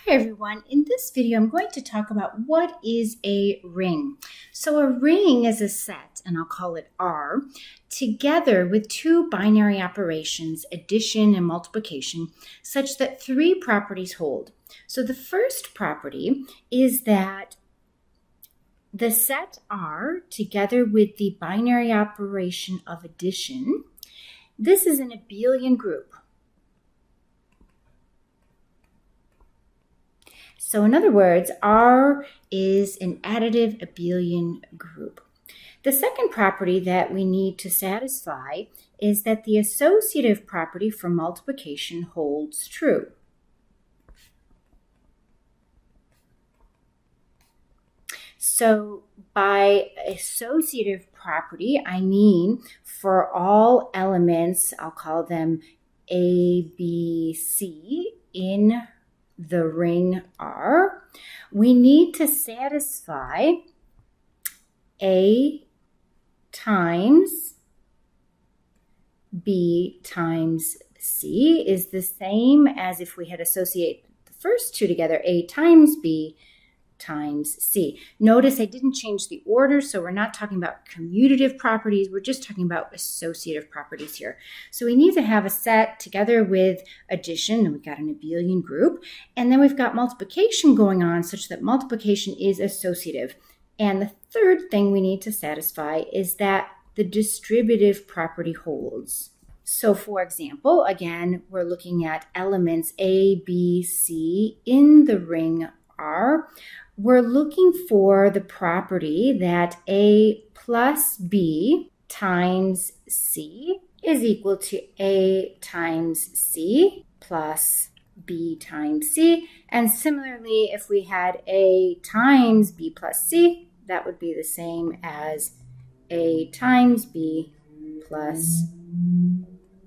Hi everyone, in this video I'm going to talk about what is a ring. So a ring is a set, and I'll call it R, together with two binary operations, addition and multiplication, such that three properties hold. So the first property is that the set R, together with the binary operation of addition, this is an abelian group. So in other words, R is an additive abelian group. The second property that we need to satisfy is that the associative property for multiplication holds true. So by associative property, I mean for all elements, I'll call them A, B, C in the ring R, we need to satisfy A times B times C is the same as if we had associated the first two together, A times B times C. Notice I didn't change the order, so we're not talking about commutative properties, we're just talking about associative properties here. So we need to have a set together with addition, and we've got an abelian group, and then we've got multiplication going on such that multiplication is associative. And the third thing we need to satisfy is that the distributive property holds. So for example, again, we're looking at elements A, B, C in the ring R. We're looking for the property that A plus B times C is equal to A times C plus B times C. And similarly, if we had A times B plus C, that would be the same as A times B plus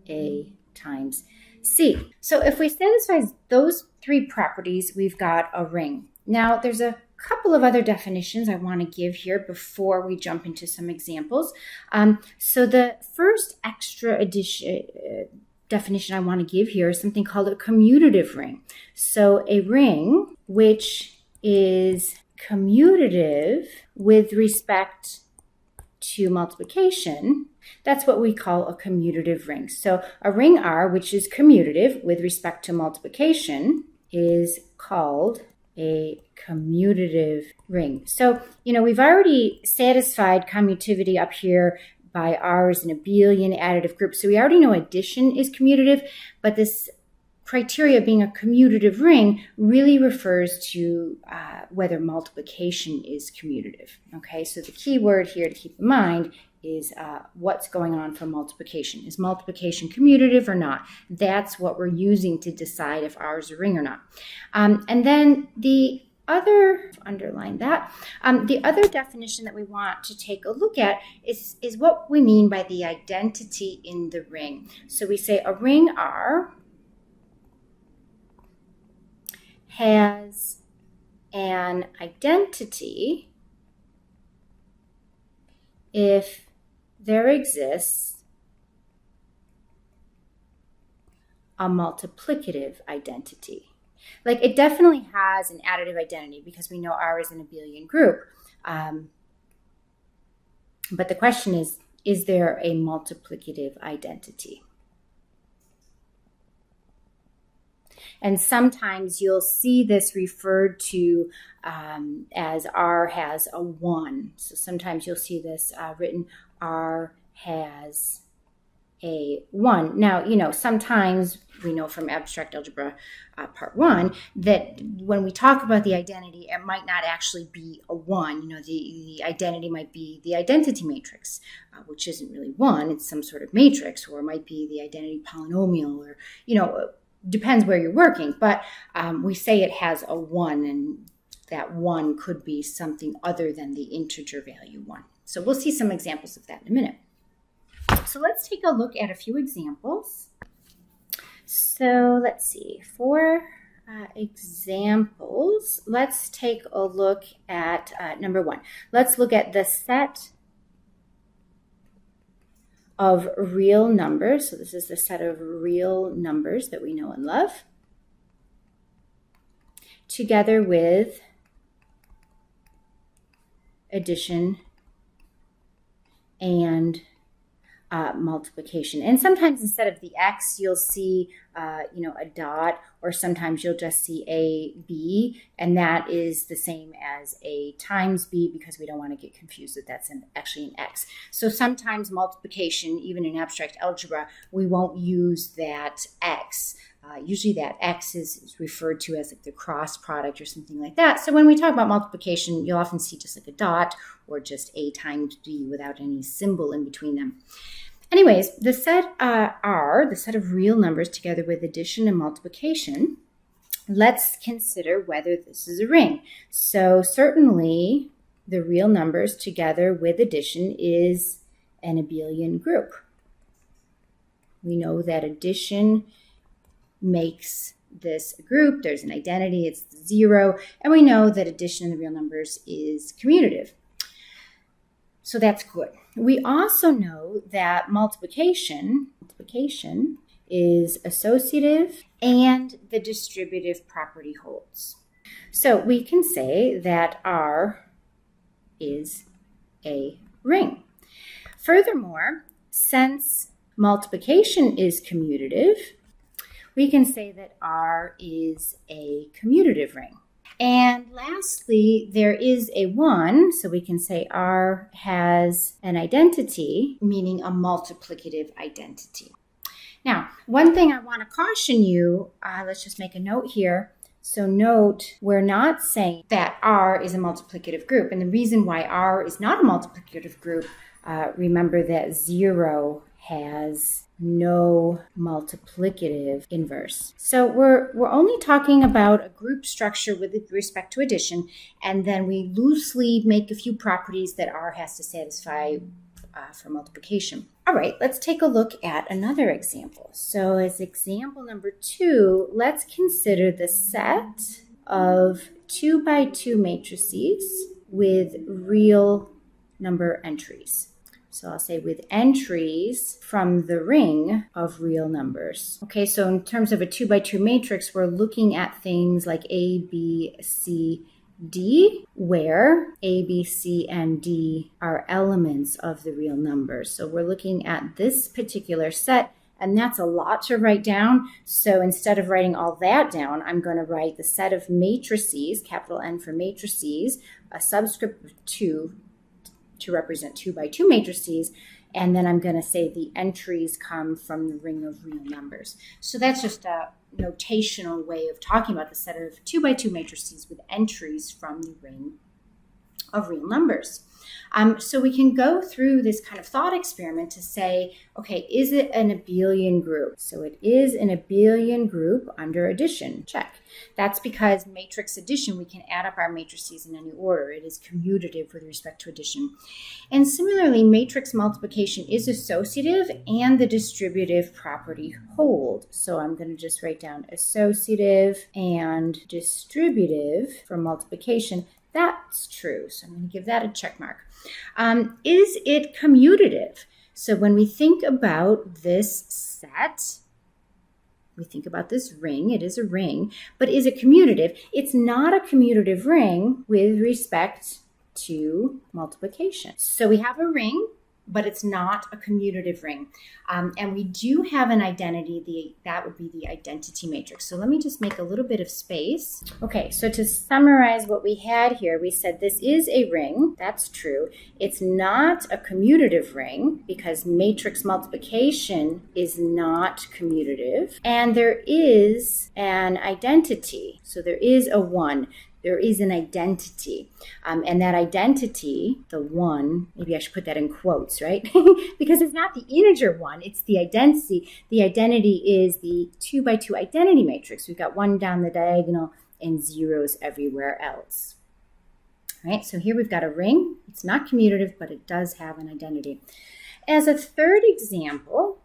A times C. So if we satisfy those three properties, we've got a ring. Now, there's a couple of other definitions I want to give here before we jump into some examples. So the first extra definition I want to give here is something called a commutative ring. So a ring which is commutative with respect to multiplication, that's what we call a commutative ring. So a ring R which is commutative with respect to multiplication is called a commutative ring. So, we've already satisfied commutativity up here by R as an abelian additive group. So we already know addition is commutative, but this criteria being a commutative ring really refers to whether multiplication is commutative. Okay, so the key word here to keep in mind is what's going on for multiplication. Is multiplication commutative or not? That's what we're using to decide if R is a ring or not. And then the other, underline that, the other definition that we want to take a look at is what we mean by the identity in the ring. So we say a ring R has an identity if there exists a multiplicative identity. Like, it definitely has an additive identity because we know R is an abelian group. But the question is there a multiplicative identity? And sometimes you'll see this referred to as R has a 1. So sometimes you'll see this written R has a 1. Now, sometimes we know from abstract algebra part 1 that when we talk about the identity, it might not actually be a 1. The identity might be the identity matrix, which isn't really 1. It's some sort of matrix, or it might be the identity polynomial, or, depends where you're working. But we say it has a 1, and that 1 could be something other than the integer value 1. So we'll see some examples of that in a minute. So let's take a look at a few examples. So let's see. For examples, let's take a look at number 1. Let's look at the set of real numbers. So this is the set of real numbers that we know and love. together with addition and multiplication. And sometimes instead of the X, you'll see, a dot, or sometimes you'll just see a B, and that is the same as a times B because we don't want to get confused that that's actually an X. So sometimes multiplication, even in abstract algebra, we won't use that X. Usually that X is referred to as like the cross product or something like that. So when we talk about multiplication, you'll often see just like a dot or just A times B without any symbol in between them. Anyways, the set R, the set of real numbers together with addition and multiplication, let's consider whether this is a ring. So certainly the real numbers together with addition is an abelian group. We know that addition makes this a group. There's an identity, it's 0, and we know that addition in the real numbers is commutative. So that's good. We also know that multiplication is associative and the distributive property holds. So we can say that R is a ring. Furthermore, since multiplication is commutative, we can say that R is a commutative ring. And lastly, there is a 1, so we can say R has an identity, meaning a multiplicative identity. Now, one thing I want to caution you, let's just make a note here. So note, we're not saying that R is a multiplicative group. And the reason why R is not a multiplicative group, remember that 0 has no multiplicative inverse. So we're only talking about a group structure with respect to addition, and then we loosely make a few properties that R has to satisfy for multiplication. All right, let's take a look at another example. So as example number 2, let's consider the set of 2 by 2 matrices with real number entries. So I'll say with entries from the ring of real numbers. Okay, so in terms of a 2 by 2 matrix, we're looking at things like A, B, C, D, where A, B, C, and D are elements of the real numbers. So we're looking at this particular set, and that's a lot to write down. So instead of writing all that down, I'm going to write the set of matrices, capital N for matrices, a subscript of 2 to represent 2 by 2 matrices, and then I'm going to say the entries come from the ring of real numbers. So that's just a notational way of talking about the set of 2 by 2 matrices with entries from the ring of real numbers. So we can go through this kind of thought experiment to say, okay, is it an abelian group? So it is an abelian group under addition. Check. That's because matrix addition, we can add up our matrices in any order. It is commutative with respect to addition. And similarly, matrix multiplication is associative and the distributive property hold. So I'm going to just write down associative and distributive for multiplication. That's true. So I'm going to give that a check mark. Is it commutative? So when we think about this set, we think about this ring. It is a ring. But is it commutative? It's not a commutative ring with respect to multiplication. So we have a ring, but it's not a commutative ring. And we do have an identity, that would be the identity matrix. So let me just make a little bit of space. Okay, so to summarize what we had here, we said this is a ring, that's true. It's not a commutative ring because matrix multiplication is not commutative. And there is an identity, so there is a 1. There is an identity. And that identity, the 1, maybe I should put that in quotes, right? Because it's not the integer 1, it's the identity. The identity is the 2 by 2 identity matrix. We've got 1 down the diagonal and zeros everywhere else. All right, so here we've got a ring. It's not commutative, but it does have an identity. As a third example,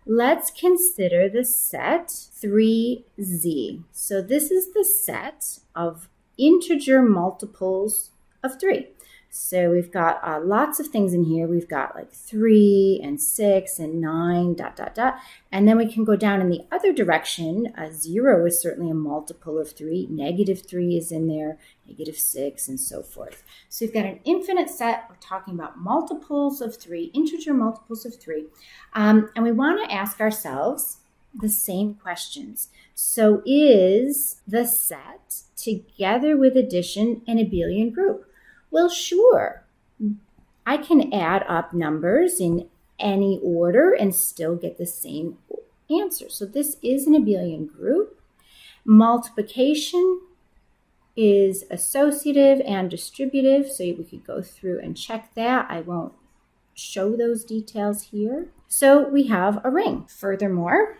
let's consider the set 3z. So this is the set of integer multiples of 3. So we've got lots of things in here. We've got like 3 and 6 and 9, ... And then we can go down in the other direction. 0 is certainly a multiple of 3. -3 is in there, -6, and so forth. So we've got an infinite set. We're talking about multiples of 3, integer multiples of 3. And we want to ask ourselves the same questions. So is the set together with addition an abelian group? Well, sure. I can add up numbers in any order and still get the same answer. So this is an abelian group. Multiplication is associative and distributive, so we could go through and check that. I won't show those details here. So we have a ring. Furthermore,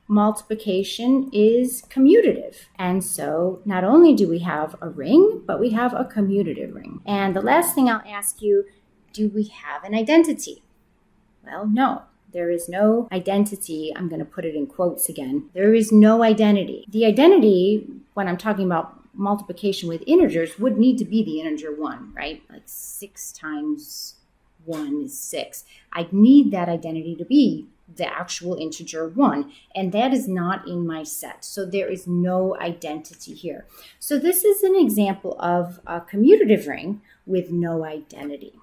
multiplication is commutative. And so not only do we have a ring, but we have a commutative ring. And the last thing I'll ask you, do we have an identity? Well, no. There is no identity. I'm going to put it in quotes again. There is no identity. The identity, when I'm talking about multiplication with integers, would need to be the integer 1, right? Like 6 times 1 is 6. I'd need that identity to be the actual integer 1, and that is not in my set. So there is no identity here. So this is an example of a commutative ring with no identity.